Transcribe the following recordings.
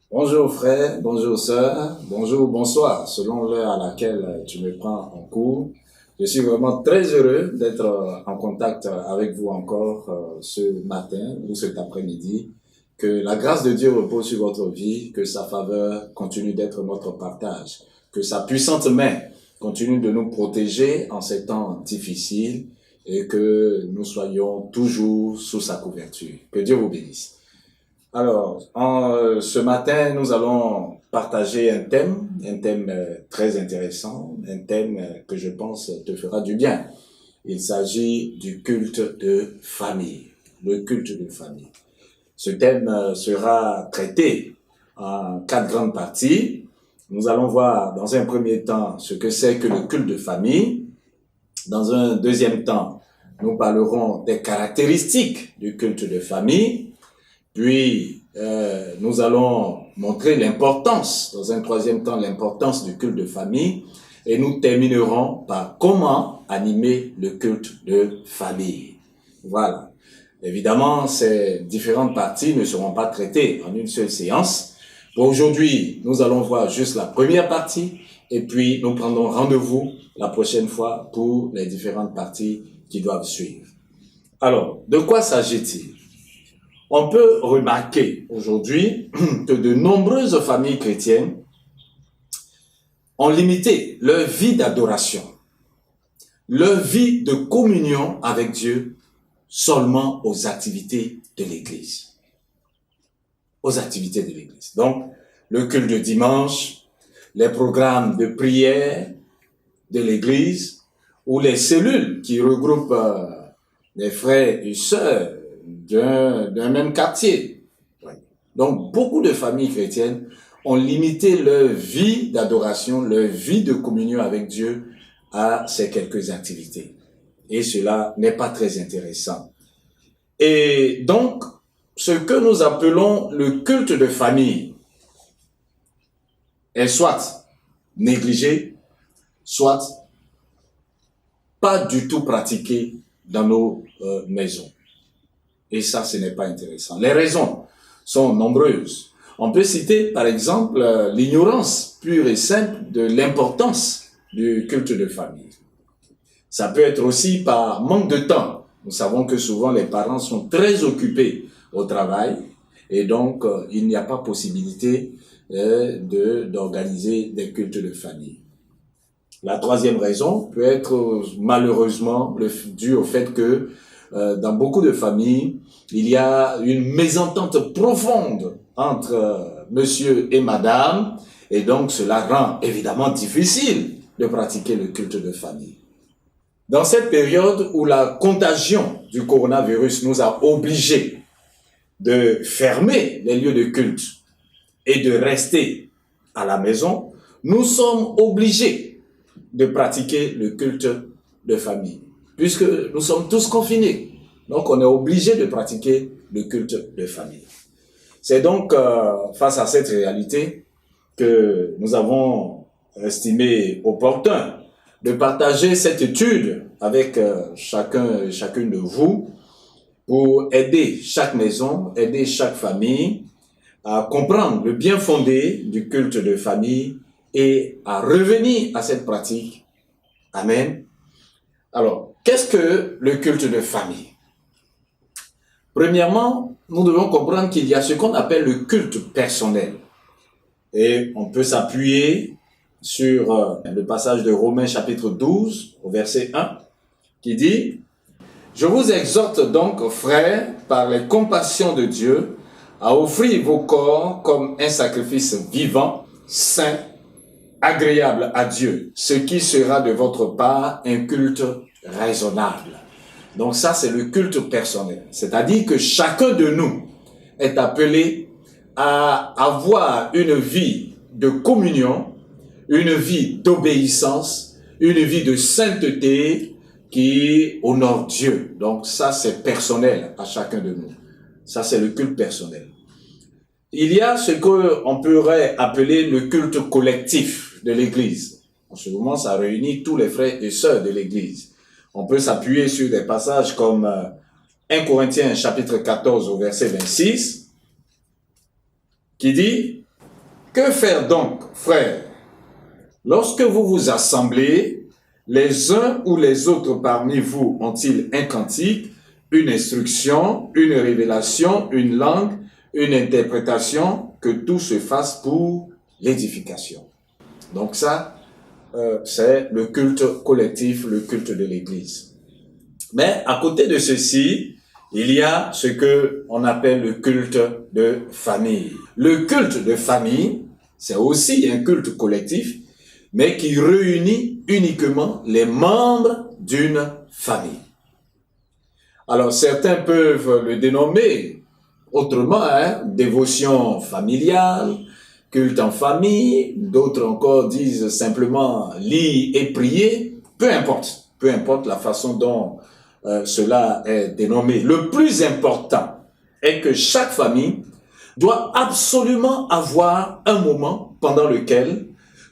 Bonjour frère, bonjour sœur, bonjour, bonsoir, selon l'heure à laquelle tu me prends en cours. Je suis vraiment très heureux d'être en contact avec vous encore ce matin ou cet après-midi. Que la grâce de Dieu repose sur votre vie, que sa faveur continue d'être notre partage, que sa puissante main continue de nous protéger en ces temps difficiles et que nous soyons toujours sous sa couverture. Que Dieu vous bénisse. Alors, ce matin, nous allons partager un thème très intéressant, un thème que je pense te fera du bien. Il s'agit du culte de famille, le culte de famille. Ce thème sera traité en 4 grandes parties. Nous allons voir dans un premier temps ce que c'est que le culte de famille. Dans un deuxième temps, nous parlerons des caractéristiques du culte de famille. Puis, nous allons montrer l'importance, dans un troisième temps, l'importance du culte de famille. Et nous terminerons par comment animer le culte de famille. Voilà. Évidemment, ces différentes parties ne seront pas traitées en une seule séance. Pour aujourd'hui, nous allons voir juste la première partie et puis nous prendrons rendez-vous la prochaine fois pour les différentes parties qui doivent suivre. Alors, de quoi s'agit-il? On peut remarquer aujourd'hui que de nombreuses familles chrétiennes ont limité leur vie d'adoration, leur vie de communion avec Dieu seulement aux activités de l'Église. Aux activités de l'Église. Donc, le culte de dimanche, les programmes de prière de l'Église ou les cellules qui regroupent les frères et sœurs d'un même quartier. Donc, beaucoup de familles chrétiennes ont limité leur vie d'adoration, leur vie de communion avec Dieu à ces quelques activités. Et cela n'est pas très intéressant. Et donc, ce que nous appelons le culte de famille est soit négligé, soit pas du tout pratiqué dans nos maisons. Et ça, ce n'est pas intéressant. Les raisons sont nombreuses. On peut citer, par exemple, l'ignorance pure et simple de l'importance du culte de famille. Ça peut être aussi par manque de temps. Nous savons que souvent les parents sont très occupés au travail et donc il n'y a pas possibilité d'organiser des cultes de famille. La troisième raison peut être malheureusement due au fait que dans beaucoup de familles, il y a une mésentente profonde entre monsieur et madame, et donc cela rend évidemment difficile de pratiquer le culte de famille. Dans cette période où la contagion du coronavirus nous a obligés de fermer les lieux de culte et de rester à la maison, nous sommes obligés de pratiquer le culte de famille, puisque nous sommes tous confinés. Donc, on est obligé de pratiquer le culte de famille. C'est donc face à cette réalité que nous avons estimé opportun de partager cette étude avec chacun et chacune de vous pour aider chaque maison, aider chaque famille à comprendre le bien fondé du culte de famille et à revenir à cette pratique. Amen. Alors, qu'est-ce que le culte de famille? Premièrement, nous devons comprendre qu'il y a ce qu'on appelle le culte personnel. Et on peut s'appuyer sur le passage de Romains chapitre 12, au verset 1, qui dit « Je vous exhorte donc, frères, par les compassions de Dieu, à offrir vos corps comme un sacrifice vivant, saint, agréable à Dieu, ce qui sera de votre part un culte raisonnable. » Donc ça, c'est le culte personnel. C'est-à-dire que chacun de nous est appelé à avoir une vie de communion, une vie d'obéissance, une vie de sainteté qui honore Dieu. Donc ça, c'est personnel à chacun de nous. Ça, c'est le culte personnel. Il y a ce qu'on pourrait appeler le culte collectif de l'Église. En ce moment, ça réunit tous les frères et sœurs de l'Église. On peut s'appuyer sur des passages comme 1 Corinthiens chapitre 14 au verset 26, qui dit Que faire donc, frères? Lorsque vous vous assemblez, les uns ou les autres parmi vous ont-ils un cantique, une instruction, une révélation, une langue, une interprétation, que tout se fasse pour l'édification. Donc ça, c'est le culte collectif, le culte de l'Église. Mais à côté de ceci, il y a ce que on appelle le culte de famille. Le culte de famille, c'est aussi un culte collectif, mais qui réunit uniquement les membres d'une famille. Alors certains peuvent le dénommer autrement, dévotion familiale, culte en famille, d'autres encore disent simplement lit et prier, peu importe la façon dont cela est dénommé. Le plus important est que chaque famille doit absolument avoir un moment pendant lequel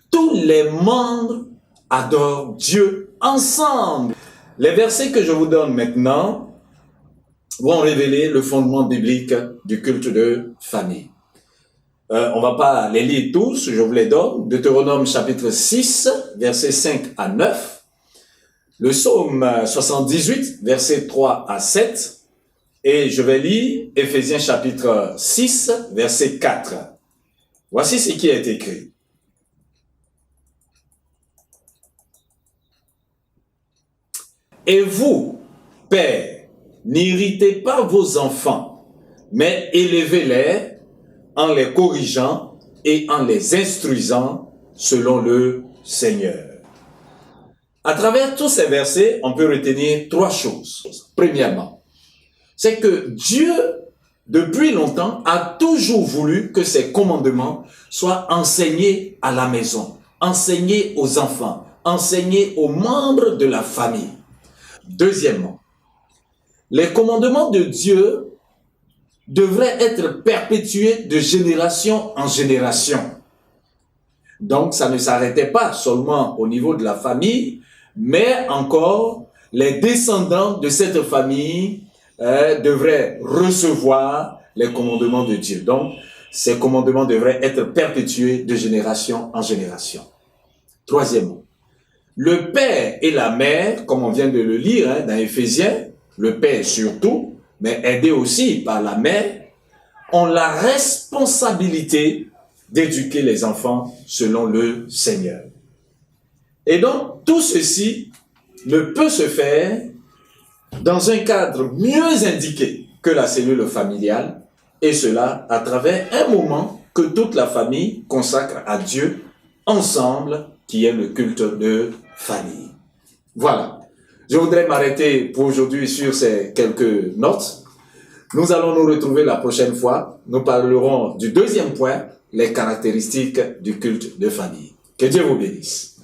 tous les membres adorent Dieu ensemble. Les versets que je vous donne maintenant vont révéler le fondement biblique du culte de famille. On va pas les lire tous, je vous les donne. Deutéronome chapitre 6, versets 5 à 9. Le psaume 78, versets 3 à 7. Et je vais lire Éphésiens chapitre 6, verset 4. Voici ce qui est écrit. Et vous, pères, n'irritez pas vos enfants, mais élevez-les en les corrigeant et en les instruisant selon le Seigneur. À travers tous ces versets, on peut retenir trois choses. Premièrement, c'est que Dieu, depuis longtemps, a toujours voulu que ses commandements soient enseignés à la maison, enseignés aux enfants, enseignés aux membres de la famille. Deuxièmement, les commandements de Dieu devraient être perpétués de génération en génération. Donc, ça ne s'arrêtait pas seulement au niveau de la famille, mais encore les descendants de cette famille devraient recevoir les commandements de Dieu. Donc, ces commandements devraient être perpétués de génération en génération. Troisièmement, le père et la mère, comme on vient de le lire dans Éphésiens, le père surtout, mais aidé aussi par la mère, ont la responsabilité d'éduquer les enfants selon le Seigneur. Et donc, tout ceci ne peut se faire dans un cadre mieux indiqué que la cellule familiale, et cela à travers un moment que toute la famille consacre à Dieu ensemble, qui est le culte de famille. Voilà. Je voudrais m'arrêter pour aujourd'hui sur ces quelques notes. Nous allons nous retrouver la prochaine fois. Nous parlerons du deuxième point, les caractéristiques du culte de famille. Que Dieu vous bénisse.